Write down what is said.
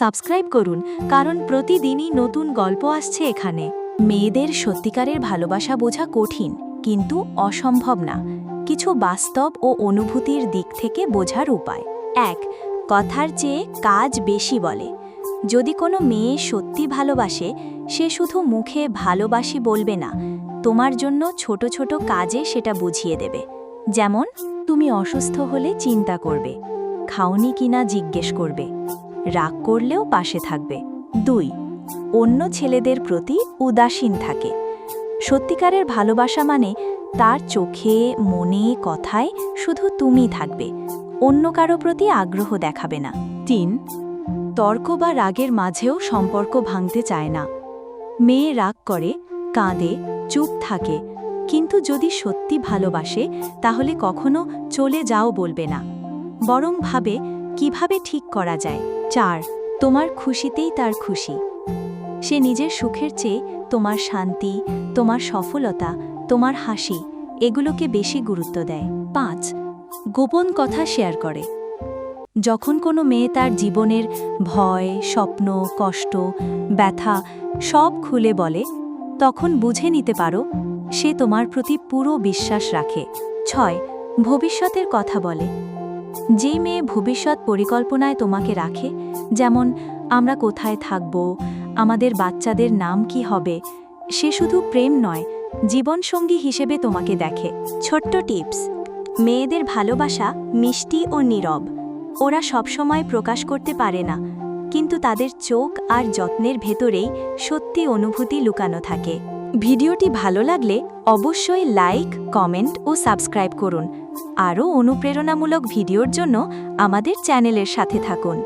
Subscribe করুন, কারণ প্রতিদিনই নতুন গল্প আসছে এখানে। মেয়েদের সত্যিকারের ভালোবাসা বোঝা কঠিন, কিন্তু অসম্ভব না। কিছু বাস্তব ও অনুভূতির দিক থেকে বোঝার উপায়। ১. কথার চেয়ে কাজ বেশি বলে। যদি কোনো মেয়ে সত্যি ভালোবাসে, সে শুধু মুখে ভালোবাসি বলবে না, তোমার জন্য ছোট ছোট কাজে সেটা বুঝিয়ে দেবে। যেমন, তুমি অসুস্থ হলে চিন্তা করবে, খাওনি কিনা জিজ্ঞেস করবে, রাগ করলেও পাশে থাকবে। ২. অন্য ছেলেদের প্রতি উদাসীন থাকে। সত্যিকারের ভালোবাসা মানে তার চোখে, মনে, কথায় শুধু তুমি থাকবে, অন্য কারো প্রতি আগ্রহ দেখাবে না। ৩. তর্ক বা রাগের মাঝেও সম্পর্ক ভাঙতে চায় না। মেয়ে রাগ করে, কাঁদে, চুপ থাকে, কিন্তু যদি সত্যি ভালোবাসে তাহলে কখনো চলে যাও বলবে না, বরং ভাবে কিভাবে ঠিক করা যায়। ৪. তোমার খুশিতেই তার খুশি। সে নিজের সুখের চেয়ে তোমার শান্তি, তোমার সফলতা, তোমার হাসি, এগুলোকে বেশি গুরুত্ব দেয়। ৫. গোপন কথা শেয়ার করে। যখন কোনো মেয়ে তার জীবনের ভয়, স্বপ্ন, কষ্ট, ব্যথা সব খুলে বলে, তখন বুঝে নিতে পারো সে তোমার প্রতি পুরো বিশ্বাস রাখে। ৬. ভবিষ্যতের কথা বলে। যে মেয়ে ভবিষ্যৎ পরিকল্পনায় তোমাকে রাখে, যেমন আমরা কোথায় থাকব, আমাদের বাচ্চাদের নাম কি হবে, সে শুধু প্রেম নয়, জীবনসঙ্গী হিসেবে তোমাকে দেখে। ছোট্ট টিপস: মেয়েদের ভালোবাসা মিষ্টি ও নীরব। ওরা সবসময় প্রকাশ করতে পারে না, কিন্তু তাদের চোখ আর যত্নের ভেতরেই সত্যি অনুভূতি লুকানো থাকে। ভিডিওটি ভালো লাগলে অবশ্যই লাইক, কমেন্ট ও সাবস্ক্রাইব করুন। আরও অনুপ্রেরণামূলক ভিডিওর জন্য আমাদের চ্যানেলের সাথে থাকুন।